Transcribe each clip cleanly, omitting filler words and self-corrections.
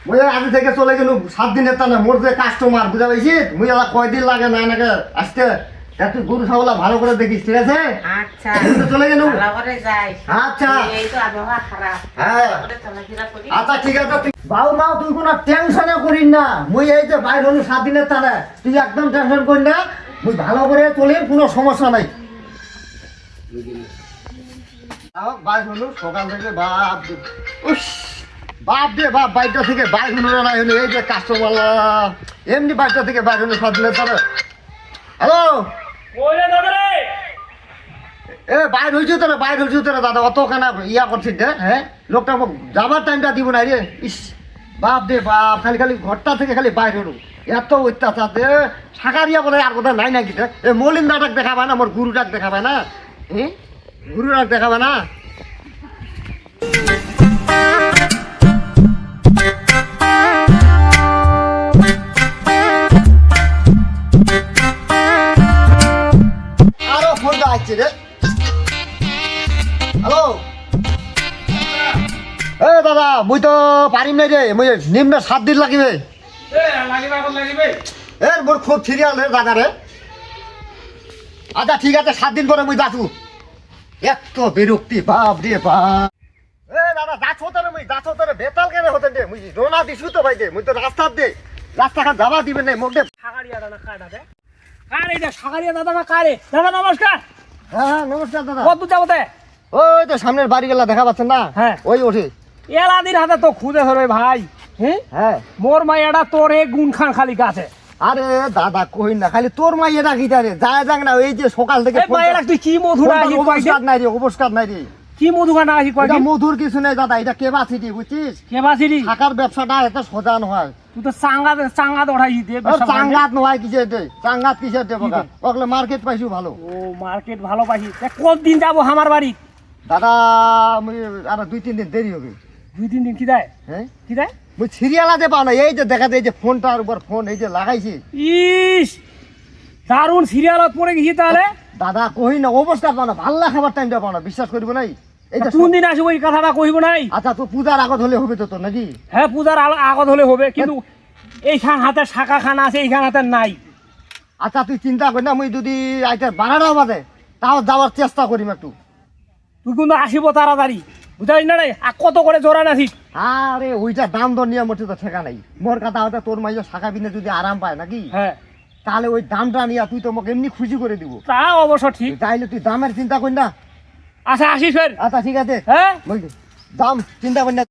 মুই আজ থেকে চলে গেল 7 দিনের টানে মোর যে কাস্টমার বুঝা পাইছিস মুই আলা কয়দিন লাগে না নাকি আসতে তুই গরু ছাগলা ভালো করে দেখিস ঠিক আছে আচ্ছা চলে গেল ভালো করে যাই আচ্ছা এই তো আবহাওয়া খারাপ হ্যাঁ ওটা চলাফেরা করি আচ্ছা ঠিক আছে তুই বাউ মাও তুই কোনো টেনশনে করিস না মুই এই যে বাইর হলো 7 দিনের টানে তুই একদম টেনশন করিস না মুই ভালো করে চলে কোনো সমস্যা নাই বাইর হলো সকাল থেকে বাপ বাপ দে বাপ বাইরটা থেকে বাইর হলো না হলো এই যে কাস্টমার এমনি বাইরটা থেকে বাইর হলো 7 দিনের টানে হ্যালো ওরে দাদা রে এ বাইর হইছো তোরা দাদা অত কেনা ইয়া করছিস রে হ্যাঁ লোকটা যাবার টাইমটা দিব না রে ইস বাপ দে বাপ খালি খালি ঘরটা থেকে খালি বাইর হলো এত অত্যাচার দে সাকারিয়া বলে আর কোথাও নাই নাকি রে এ মলিন নাটক দেখাবে না মোর গুরু ডাক দেখাবে না হ্যাঁ গুরু ডাক দেখাবে না আরো ফোনটা আসছে রে হ্যালো এ দাদা মুই তো পারিম নাই রে মুই নিম্ন 7 দিন লাগিবে লাগিবে এর মোর খুব সিরিয়াল রে দাদা রে আচ্ছা ঠিক আছে 7 দিন পরে মুই যাচ্ছু এত বিরক্তি বাপ রে বাপ এ দাদা যাচ্ছ তোরে বেতাল কেন হতেন রে মুই রোনা দিছু তো ভাই দে মুই তো রাস্তাঘাট যাবা দিবেন নাই মোর দে সাগারিয়া দাদা কাটা দে কারে এটা সাগারিয়া দাদা না কারে দাদা নমস্কার হ্যাঁ নমস্কার দাদা কত যাবো তে ওই তো সামনের বাড়ি গেলা দেখা পাচ্ছেন না হ্যাঁ। ওই ওঠে এলাদিন হাতে তো খুদে ধরে ভাই হ্যাঁ হ্যাঁ মোর মাইয়াটা তোর এ গুণ খান খালি গাছে আরে দাদা কই না খালি তোর মাইয়ে রাখি রে যায় যাক না এই যে সকাল থেকে এই মাইয়াটা তুই কি মধুরা আসি কইছে অবস্কার নাই রে কি মধুরা না আসি এটা কইছে মধুর কিছু নেই দাদা এটা কেবাসিটি বুঝছিস কে বাসিরি থাকার ব্যবসাটা এত সোজা নয় তুই তো চাঙ্গা দড়াই দে চাঙ্গাত নয় কিসের দে চাঙ্গাত কিসের দে বকা ওগুলো মার্কেট পাইছু ভালো ও মার্কেট ভালো পাইছি কতদিন যাবো আমার বাড়ি দাদা আমি আর 2-3 দিন দেরি হবে 2-3 দিন কি দেয় হ্যাঁ কি দেয় মুই সিরিয়াল আছে পাও না এই যে দেখা যায় এই যে ফোনটার উপর ফোন এই যে লাগাইছি ইস দারুণ সিরিয়ালত পড়ে গেছি তাহলে দাদা কই না অবস্থা পাও না ভাল্লা খাবার টাইমটা পাও না বিশ্বাস করব নাই এই যে কোন দিন আসবো এই কথাটা কইব নাই আচ্ছা তো পূজার আগত হলে হবে তো তোর নাকি হ্যাঁ পূজার আগত হলে হবে কিন্তু এইখান হাতে শাখা খানা আছে এইখান হাতে নাই আচ্ছা তুই চিন্তা কর না মুই যদি আইটার 12টা বাজে তাও যাওয়ার চেষ্টা করিম একটু তুই কিন্তু আসিব তাড়াতাড়ি বুঝাই না রে আর কত করে জোড়া নাছিস আরে ওইটা দাম দর নিয়ে মোটে তো ঠেকা নাই মোর কথা হয়তো তোর মাইয়া শাখা বিনে যদি আরাম পায় নাকি হ্যাঁ তাহলে ওই দামটা নিয়ে তুই তো আমাকে এমনি খুশি করে দিব তা অবশ্য ঠিক তাইলে তুই দামের চিন্তা কর না আচ্ছা আসিস ফের আচ্ছা ঠিক আছে হ্যাঁ বুঝলি দাম চিন্তা কর না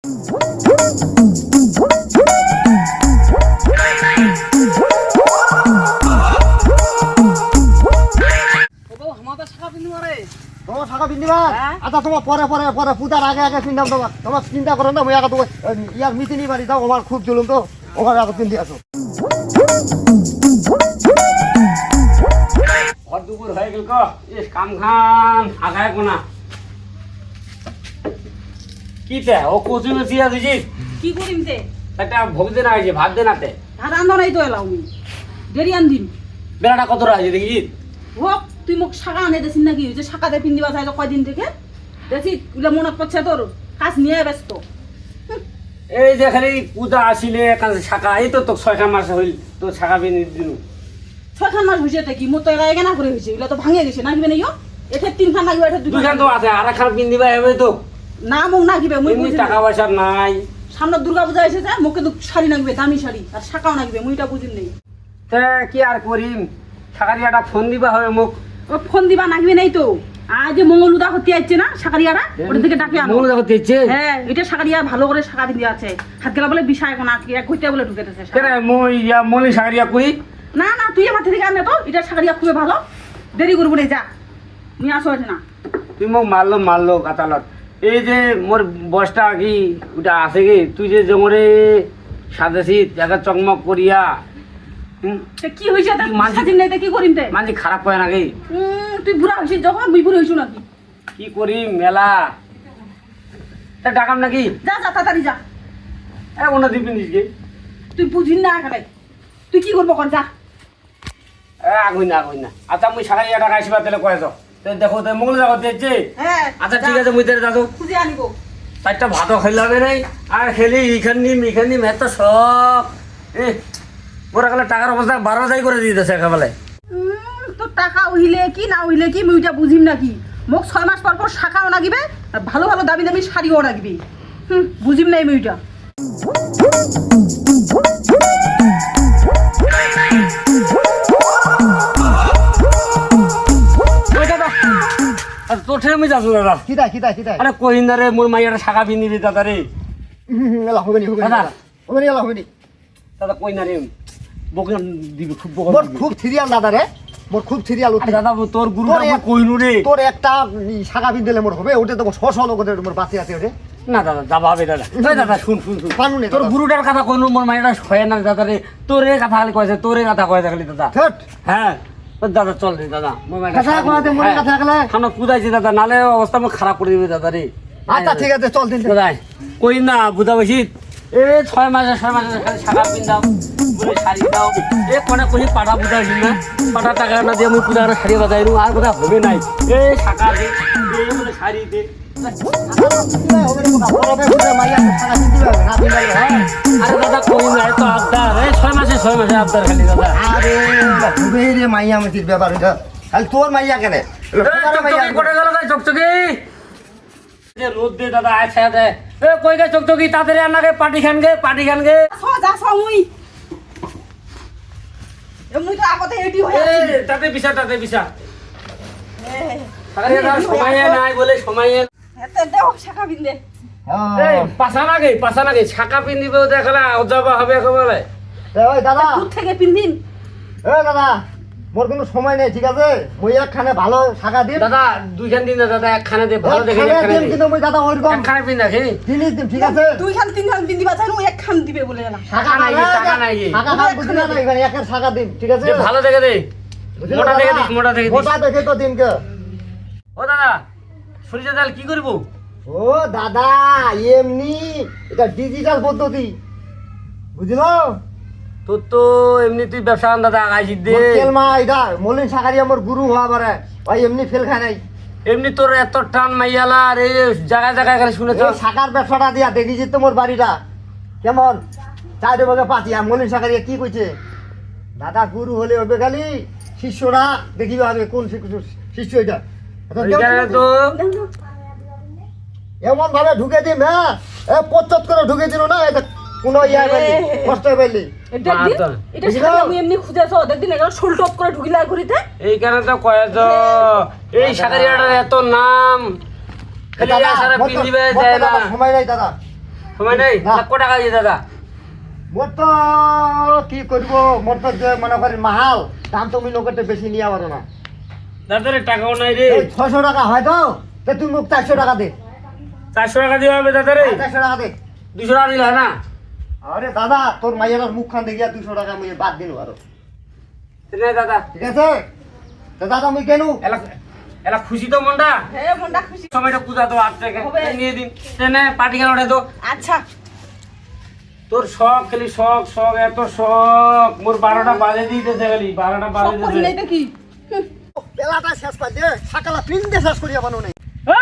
তোমার শাখা পিন্দিবা হ্যাঁ। আচ্ছা তোমার পরে পরে পরে পূজার আগে আগে পিন্দাম তোমার চিন্তা করো না মুই আগে তোমার ইয়ার মিটিনি বাড়ি যাও আমার খুব জুলুম তো ওখানে আগে পিন্দি আসো দুপুর হয়ে গেল কাম খান আগায় কোনা কি তে ও কচু মেসি আছে কি করিম তে একটা ভোগ দেনা হয়েছে ভাত দেনাতে ভাত আন্দো নাই তো এলাও আমি দেরি আনদিম বেড়াটা কত রাখছে দেখি হোক তুই মোক শাখা আনে দেছিস নাকি যে শাখাতে পিন্দিবা চাই কয়দিন থেকে দেখি ওগুলো মনে পড়ছে তোর কাজ নিয়ে ব্যস্ত এই যে খালি পূজা আসিলে শাখা এই তো তো 6 মাস হইল তো শাখা বিনি দিন 6 মাস হয়েছে কি মোর তো একা না করে হয়েছে এগুলো তো ভাঙিয়ে গেছে নাকিবে নাই এতে 3 খান লাগিবে এটা 2 দুখান তো আছে আর একখান পিন্দিবা এবে তো না মোক নাকিবে মুই এমনি টাকা পয়সা নাই সামনে দুর্গা পূজা এসেছে মোক কিন্তু শাড়ি নাগবে দামি শাড়ি আর শাখাও নাগবে মুইটা বুঝিন নেই তে কি আর করিম শাকারিয়াটা ফোন দিবা হবে মোক ও ফোন দিবা নাগবে নাই তো আজ যে মঙ্গল উদা হতে যাচ্ছে না শাকারিয়ারা ওটা থেকে ডাকে আনো মঙ্গল দেখতে ইচ্ছে হ্যাঁ এটা শাকারিয়া ভালো করে শাকা বিন্দি আছে হাত গেলা বলে বিষয় কোনা কি এক কইতে বলে ঢুকেতেছে কেন মই ইয়া মলি শাকারিয়া কই না না তুই আমার থেকে আনে তো এটা শাকারিয়া খুবই ভালো দেরি করবো রে যা মুই আসো না তুই মোক মারলো কাতালত এই যে মোর বসটা কি ওটা আছে কি তুই যে জমরে সাজাছি জায়গা চকমক করিয়া কি হয়েছে মানছি- সাজিন নাই কি করিম তে মানছি খারাপ হয় নাকি তুই বুড়া হয়েছিস যখন মুই বুড়ো হয়েছু নাকি কি করি মেলা তা ডাকাম নাকি যা যা তাড়াতাড়ি যা ওনা দিবি নিজকে তুই বুঝিন না এখানে তুই কি করবো কর যা আগুই না আচ্ছা মুই সাকারিয়া টাকা আসবা তাহলে কয়ে যাও দেখো তো মঙ্গল জায়গা দিয়েছে হ্যাঁ আচ্ছা ঠিক আছে মুই তাহলে যাবো খুঁজে আনিব চারটা ভাতও খেলাবে নাই আর খেলি ইখান নিম এত সব ওরা গেলে টাকার অবস্থা 12 করে দিতেছে একেবারে। তোর টাকা উইলে কি না উইলে কি মুই ওইটা বুঝিম নাকি মোক 6 মাস পর পর শাখাও নাগিবে আর ভালো ভালো দামি দামি শাড়িও নাগিবে বুঝিম নাই মুই ওইটা। তোর ঠেলে আমি যাচ্ছ দাদা কিতাই আরে কহিন্দারে মোর মাইয়াটা শাখা পিন্দিবি দাদা রে এলা হবে নি দাদা এলা হবে নি দাদা কহিনারে বকে দিবি খুব বকা মোর দিবি। খুব সিরিয়াল দাদা রে মোর খুব সিরিয়াল আরে দাদা তোর গুরুটা তোর এক- কইনু রে তোর একটা শাখা বিন দিলে মোর হবে ওটা তো লোকের মোর বাতি আছে ওটা না দাদা যাবা হবে দাদা এই দাদা শুন পানু নে তোর গুরুটার কথা কইনু মোর মাইয়াটা হয় না দাদা রে তোরে কথা খালি কইছে তোরে কথা কইছে খালি দাদা থট হ্যাঁ ও দাদা চল রে দাদা মোর কথা কইতে মোর কথা গেলে খানা কুদাইছে দাদা নালে অবস্থা আমার খারাপ করে দিবে দাদা রে আচ্ছা ঠিক আছে চল দিন দাদা কই না বুঝা বসি এ 6 মাসে খালি শাখা পিন দাও বলে শাড়ি দাও এ কোনে কই পাটা বুঝা হইল না পাটা টাকা না দিয়ে আমি পূজা করে শাড়ি বাজাইরু আর কথা হবে নাই এ শাখা দে এ বলে শাড়ি দে আরে দাদা কই না তো আবদার এ 6 মাসে আবদার খালি দাদা আরে হবে রে মাইয়া মতির ব্যাপার এটা খালি তোর মাইয়া কেন চকচকি কোটে গেল গাই চকচকি যে রোদ দে দাদা আচ্ছা দে এ কই গে চকচকি তাড়াতাড়ি আনাকে পাটি খান গে যা মুই মুই তো আগতে রেডি হয়ে এ আছি তাতে বিছা আরে দাদা সময় নাই বলে সময় এতে দেও শাখা বিন্দে এই পাছা লাগে ছাকা পিন্দিবে দেখালে অজাবা হবে একেবারে ওই দাদা দূর থেকে পিন্দিন দাদা মোর কোনো সময় নেই ঠিক আছে মই একখানে ভালো শাখা দিন দাদা দুইখান দিন দাদা একখানে দে ভালো দেখে একখানে একখানে দিন, দে কিন্তু মই দাদা ওইরকম একখানে পিন রাখি জিনিস দিন ঠিক আছে দুই খান তিন খান বিন্দিবা চাই এক খান দিবে বলে না শাখা নাই, নাই টাকা নাই। শাখা খান বুঝি না এখানে একের শাখা দিন ঠিক আছে যে ভালো দেখে দে বুঝলি মোটা দাদা? দেখে দিস মোটা দেখে দিস মোটা দেখে তো দিন কে ও দাদা সরিষা তেল কি করব ও দাদা এমনি এটা ডিজিটাল পদ্ধতি বুঝলো তোর তো এমনি তুই ব্যবসা আন দাদা আগাইছি দে কেলমা এটা মলিন শাকারি আমার গুরু হওয়া পারে ভাই এমনি ফেল খায় নাই এমনি তোর এত টান মাইয়ালা আর এই জায়গায় খালি শুনেছ এই শাকার ব্যবসাটা দিয়া দেখিছি তোমার বাড়িটা কেমন চাইতে বগে পাতি আর মলিন শাকারি কি কইছে দাদা গুরু হলে হবে খালি শিষ্যরা দেখিবে হবে কোন শিষ্য এটা এইখানে তো এমন ভাবে ঢুকে দিম হ্যাঁ পচ্চত করে ঢুকে দিল না এটা কোনো ইয়া পাইলি কষ্ট পাইলি দেখদিন এটা বুঝলো? শাড়ি আমি এমনি খুঁজেছো দেখদিন এগুলো শোল টপ করে ঢুকিলা ঘুরিতে এইখানে তো কয়েছ এই শাকারিয়াটার এত নাম খালি দাদা, সারা মোর তো- পিন্দিবে মোর তো যায় না দাদা সময় নাই দাদা সময় নেই না। লাখ টাকা দিয়ে দাদা মোর তো কি করবো মোর তো যে মনে করি মাহাল দাম তুমি লোকের বেশি নিয়ে পারো না দাদারে টাকাও নাই রে 600 টাকা হয় তো তুই মুখ 400 টাকা দে 400 টাকা দিয়ে হবে দাদারে 400 টাকা দে 200 টাকা দিলে হয় না আরে দাদা তোর মাইয়ার মুখ খান দেখিয়া 200 টাকা মুই বাদ দিন আরো নে দাদা ঠিক আছে তো দাদা মুই কেন এলা এলা খুশি তো মনটা হ্যাঁ মনটা খুশি সময়টা পূজা তো 8 টাকা হবে। নিয়ে দিন নে পার্টি কেন ওঠে তো আচ্ছা তোর শখ খালি শখ এত শখ মোর 12টা বাজে দিতেছে খালি 12টা বাজে সব করি নাই দিতেছে তো কি বেলাটা শেষ পাই দে সকালা পিন্দে শেষ করিয়া বানো নাই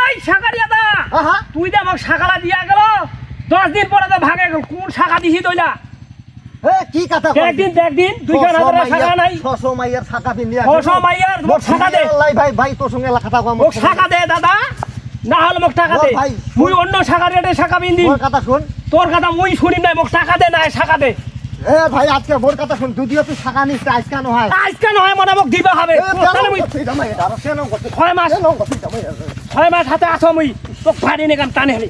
এই শাকারিয়া দা হ্যাঁ তুই যে আমাকে শাখালা দিয়া গেল 10 দিন পরে তো ভাগে গেল কোন শাখা দিছি তইলা কি কথা দেখদিন 2,000 শাখা নাই 600 মাইয়ার শাখা পিন্দিয়া 600 মাইয়ার মোক শাখা দে ভাই তোর সঙ্গে কথা কম মোক শাখা দে দাদা না হলে মোক টাকা দে ও ভাই, মুই অন্য শাখা রেটে শাখা বিন্দি মোর কথা শুন তোর কথা মুই শুনিম নাই মোক টাকা দে না শাখা দে ভাই আজকে মোর কথা শুন যদিও তুই শাখা নিস আজকে নয় আজকে নয় মনে মোক দিবা হবে তাহলে মুই 6 মাস 6 মাস হাতে আছো মুই তোক ফাড়ি নে কাম টানে হলি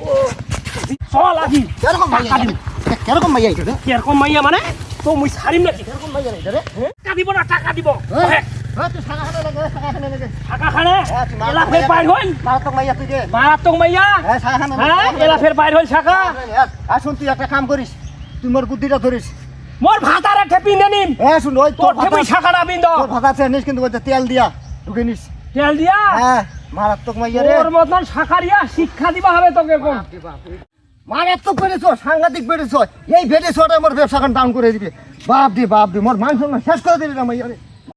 চল আজি কেরকম মাইয়া এটা রে কিরকম মাইয়া মানে তো মুই ছাড়িম নাকি কিরকম মাইয়া এটা রে টাকা দিব না টাকা দিব তুই শাখা খানে লাগে শাখা খানে লাগে টাকা খানে এলা ফের বাইর হইল মারাত্মক মাইয়া তুই যে মারাত্মক মাইয়া শাখা খানে হ্যাঁ এলা ফের বাইর হইল শাখা শুন তুই একটা কাম করিস তুই মোর বুদ্ধিটা ধরিস মোর ভাতারে ঠেপি নে নিম শুন ওই তোর ঠেপি শাখাটা বিন্দ তোর ভাতা নিস কিন্তু ওই যে তেল দিয়া ঢুকে নিস তেল দিয়া মারাত্মক মাইয়া রে তোর মতন শাখারিয়া শিক্ষা দিবা হবে তোকে কোন মারাত্মক বেড়েছ সাংঘাতিক বেড়েছ এই বেড়েছ আমার ব্যবসাখান ডাউন করে দিবে বাপ দি মোর মান সম্মান শেষ করে দিবি না মাইয়া রে